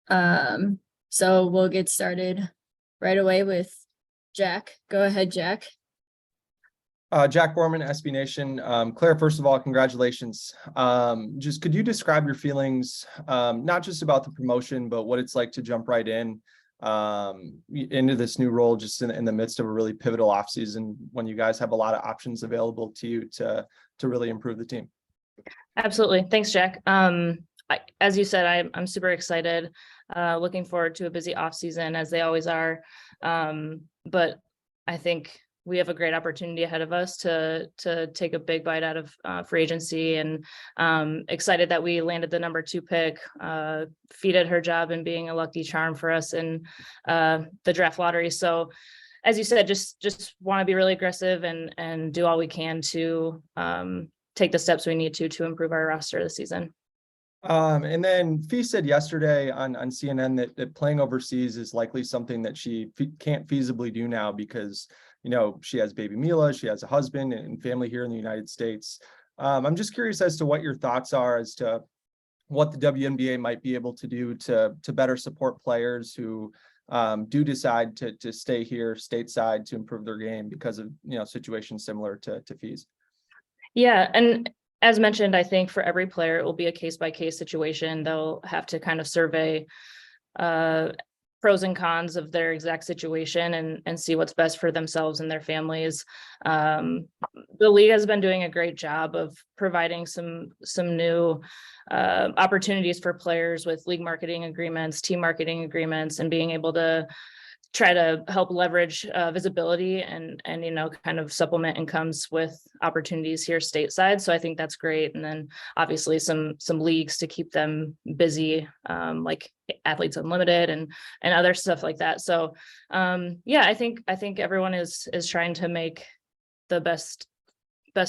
So we'll get started right away with Jack. Go ahead, Jack. Jack Borman, SB Nation. Claire, first of all, congratulations. Just could you describe your feelings, not just about the promotion, but what it's like to jump right into this new role, just in the midst of a really pivotal offseason when you guys have a lot of options available to you to really improve the team? Absolutely. Thanks, Jack. As you said, I'm super excited, looking forward to a busy off season as they always are. But I think we have a great opportunity ahead of us to take a big bite out of free agency, and excited that we landed the number 2 pick. Feated her job in being a lucky charm for us in the draft lottery. So as you said, just want to be really aggressive and do all we can to take the steps we need to improve our roster this season. And then Fee said yesterday on CNN that playing overseas is likely something that she can't feasibly do now because, she has baby Mila, she has a husband and family here in the United States. I'm just curious as to what your thoughts are as to what the WNBA might be able to do to better support players who do decide to stay here stateside to improve their game because of, situations similar to Fee's. Yeah. And as mentioned, I think for every player, it will be a case-by-case situation. They'll have to kind of survey pros and cons of their exact situation and see what's best for themselves and their families. The league has been doing a great job of providing some new opportunities for players with league marketing agreements, team marketing agreements, and being able to try to help leverage visibility and kind of supplement incomes with opportunities here stateside. So I think that's great. And then obviously some leagues to keep them busy, like Athletes Unlimited and other stuff like that. So I think everyone is trying to make the best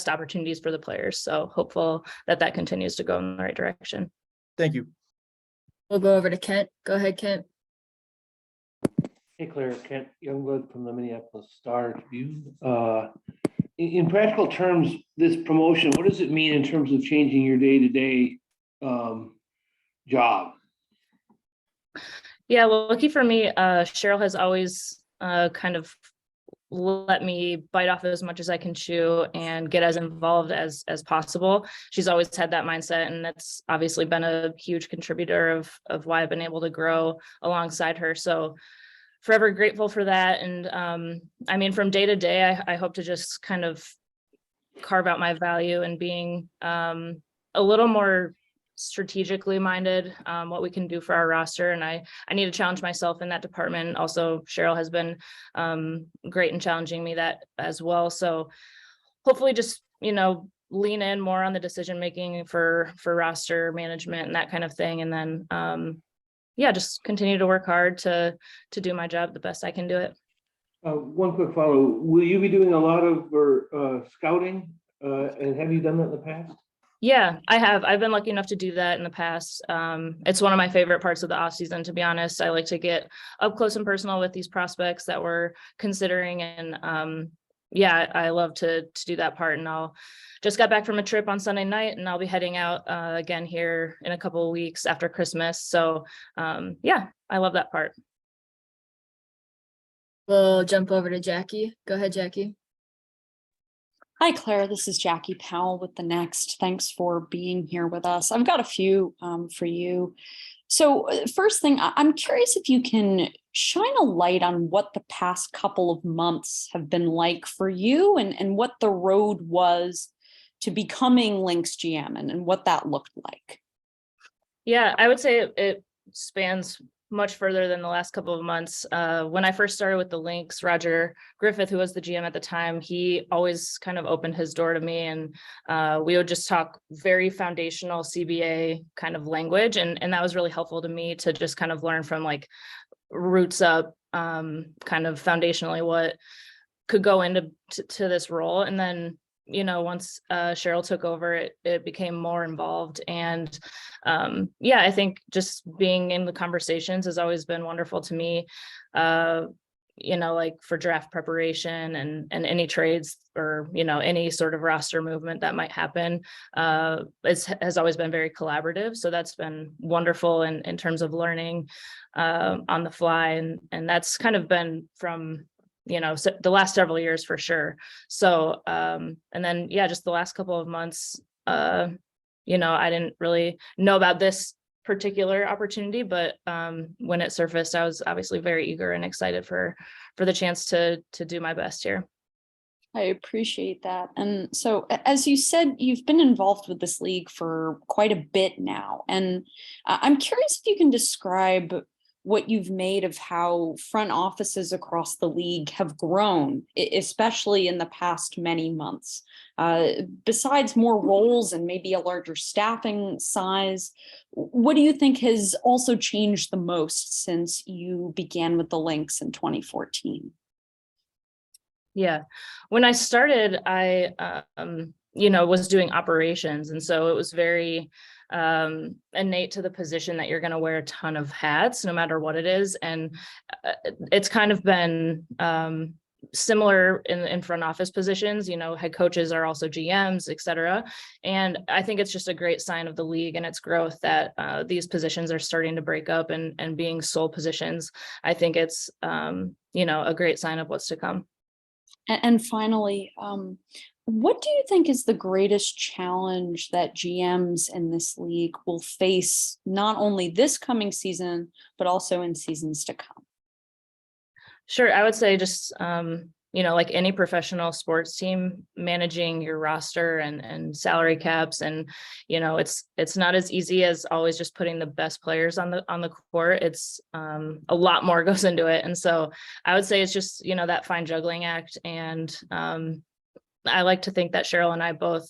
opportunities for the players. So hopeful that continues to go in the right direction. Thank you. We'll go over to Kent. Go ahead, Kent. Hey, Claire, Kent Youngblood from the Minneapolis Star Tribune. In practical terms, this promotion, what does it mean in terms of changing your day-to-day job? Yeah, well, lucky for me, Cheryl has always kind of let me bite off as much as I can chew and get as involved as possible. She's always had that mindset, and that's obviously been a huge contributor of why I've been able to grow alongside her. So forever grateful for that. And from day to day, I hope to just kind of carve out my value and being a little more strategically minded, what we can do for our roster. And I need to challenge myself in that department. Also, Cheryl has been great in challenging me that as well. So hopefully just, lean in more on the decision making for roster management and that kind of thing. And then just continue to work hard to do my job the best I can do it. One quick follow. Will you be doing a lot of scouting? And have you done that in the past? Yeah, I have. I've been lucky enough to do that in the past. It's one of my favorite parts of the off season, to be honest. I like to get up close and personal with these prospects that we're considering. And I love to do that part. And I'll just got back from a trip on Sunday night, and I'll be heading out again here in a couple of weeks after Christmas. So I love that part. We'll jump over to Jackie. Go ahead, Jackie. Hi, Claire. This is Jackie Powell with The Next. Thanks for being here with us. I've got a few for you. So first thing, I'm curious if you can shine a light on what the past couple of months have been like for you and what the road was to becoming Lynx GM and what that looked like. Yeah, I would say it spans much further than the last couple of months. When I first started with the Lynx, Roger Griffith, who was the GM at the time, he always kind of opened his door to me, and we would just talk very foundational CBA kind of language. And that was really helpful to me to just kind of learn from like roots up, kind of foundationally what could go into this role. And then once Cheryl took over, it became more involved. And I think just being in the conversations has always been wonderful to me. like for draft preparation and any trades or, any sort of roster movement that might happen, has always been very collaborative. So that's been wonderful in terms of learning on the fly. And that's kind of been from, the last several years for sure. So, and then, just the last couple of months, I didn't really know about this particular opportunity, but when it surfaced, I was obviously very eager and excited for the chance to do my best here. I appreciate that. And so, as you said, you've been involved with this league for quite a bit now. And I'm curious if you can describe what you've made of how front offices across the league have grown, especially in the past many months. Besides more roles and maybe a larger staffing size, what do you think has also changed the most since you began with the Lynx in 2014? Yeah, when I started, I, was doing operations. And so it was very innate to the position that you're going to wear a ton of hats, no matter what it is. And it's kind of been similar in front office positions. Head coaches are also GMs, et cetera. And I think it's just a great sign of the league and its growth that these positions are starting to break up and being sole positions. I think it's, a great sign of what's to come. And finally, what do you think is the greatest challenge that GMs in this league will face, not only this coming season, but also in seasons to come? Sure. I would say just, like any professional sports team, managing your roster and salary caps. And, it's not as easy as always just putting the best players on the court. It's a lot more goes into it. And so I would say it's just, that fine juggling act. And I like to think that Cheryl and I both,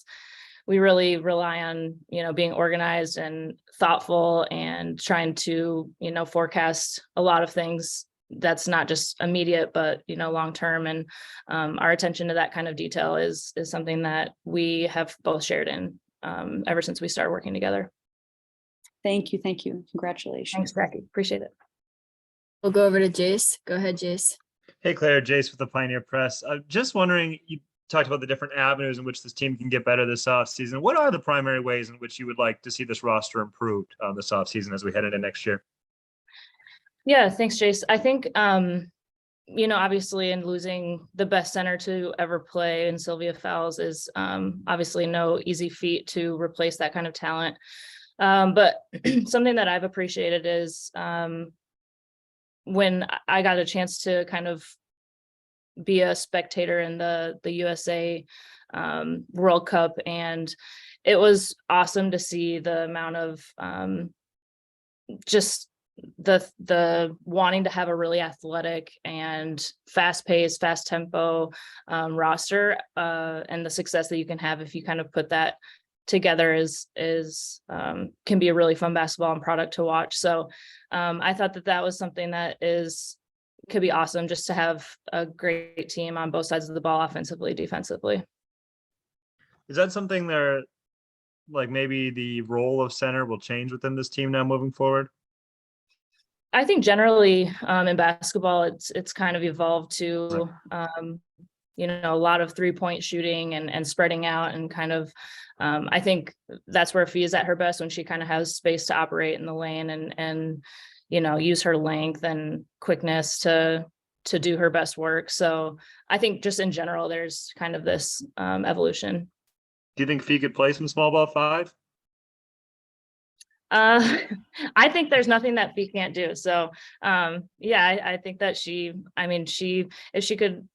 we really rely on, being organized and thoughtful and trying to, forecast a lot of things that's not just immediate, but, long term. And our attention to that kind of detail is something that we have both shared in ever since we started working together. Thank you. Thank you. Congratulations. Thanks, Jackie. Appreciate it. We'll go over to Jace. Go ahead, Jace. Hey, Claire, Jace with the Pioneer Press. Just wondering, you talked about the different avenues in which this team can get better this offseason. What are the primary ways in which you would like to see this roster improved this offseason as we head into next year? Yeah, thanks, Jace. I think, obviously in losing the best center to ever play in Sylvia Fowles is obviously no easy feat to replace that kind of talent. But something that I've appreciated is when I got a chance to kind of be a spectator in the USA World Cup, and it was awesome to see the amount of just the wanting to have a really athletic and fast-paced, fast tempo roster, and the success that you can have if you kind of put that together is can be a really fun basketball and product to watch. So I thought that was something that could be awesome, just to have a great team on both sides of the ball, offensively, defensively. Is that something there, like maybe the role of center will change within this team now moving forward? I think generally in basketball, it's kind of evolved to, a lot of 3-point shooting and spreading out, and kind of, I think that's where Fee is at her best, when she kind of has space to operate in the lane and use her length and quickness to do her best work. So I think just in general, there's kind of this evolution. Do you think Fee could play some small ball 5? I think there's nothing that Fee can't do. So I think that if she could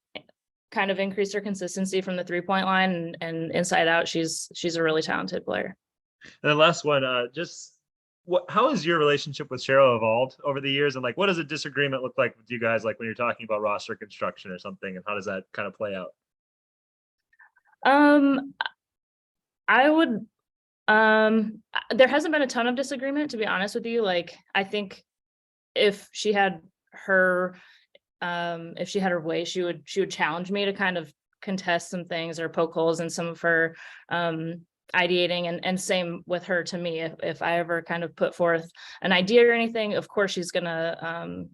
kind of increase her consistency from the 3-point line and inside out, she's a really talented player. And the last one, how has your relationship with Cheryl evolved over the years? And what does a disagreement look like with you guys, when you're talking about roster construction or something, and how does that kind of play out? I would, there hasn't been a ton of disagreement, to be honest with you. I think if she had her way, she would challenge me to kind of contest some things or poke holes in some of her ideating, and same with her to me. If I ever kind of put forth an idea or anything, of course she's gonna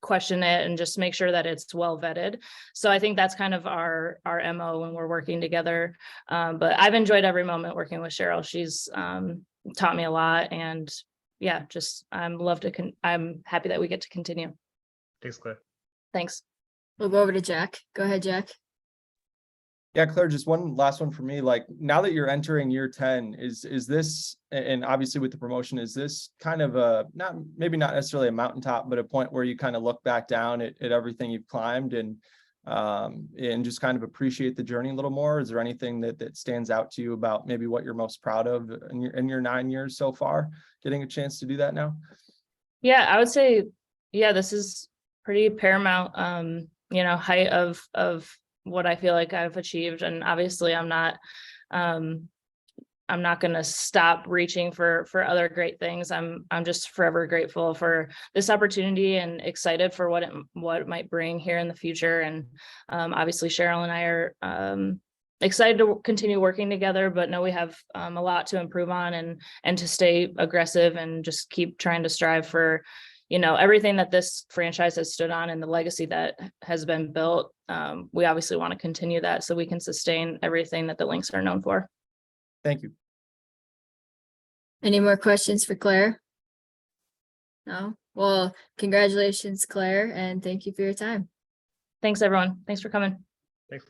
question it and just make sure that it's well vetted. So I think that's kind of our MO when we're working together. But I've enjoyed every moment working with Cheryl. She's taught me a lot, and yeah, just I'm happy that we get to continue. Thanks, Claire. Thanks. We'll go over to Jack. Go ahead, Jack. Yeah, Claire, just one last one for me. Like, now that you're entering year 10, is this, and obviously with the promotion, is this kind of a, maybe not necessarily a mountaintop, but a point where you kind of look back down at everything you've climbed and just kind of appreciate the journey a little more? Is there anything that stands out to you about maybe what you're most proud of in your 9 years so far, getting a chance to do that now? Yeah, I would say, yeah, this is pretty paramount, height of what I feel like I've achieved. And obviously I'm not going to stop reaching for other great things. I'm just forever grateful for this opportunity and excited for what it might bring here in the future. And obviously Cheryl and I are excited to continue working together, but know we have a lot to improve on and to stay aggressive and just keep trying to strive for, everything that this franchise has stood on and the legacy that has been built. We obviously want to continue that so we can sustain everything that the Lynx are known for. Thank you. Any more questions for Claire? No? Well, congratulations, Claire, and thank you for your time. Thanks, everyone. Thanks for coming. Thanks.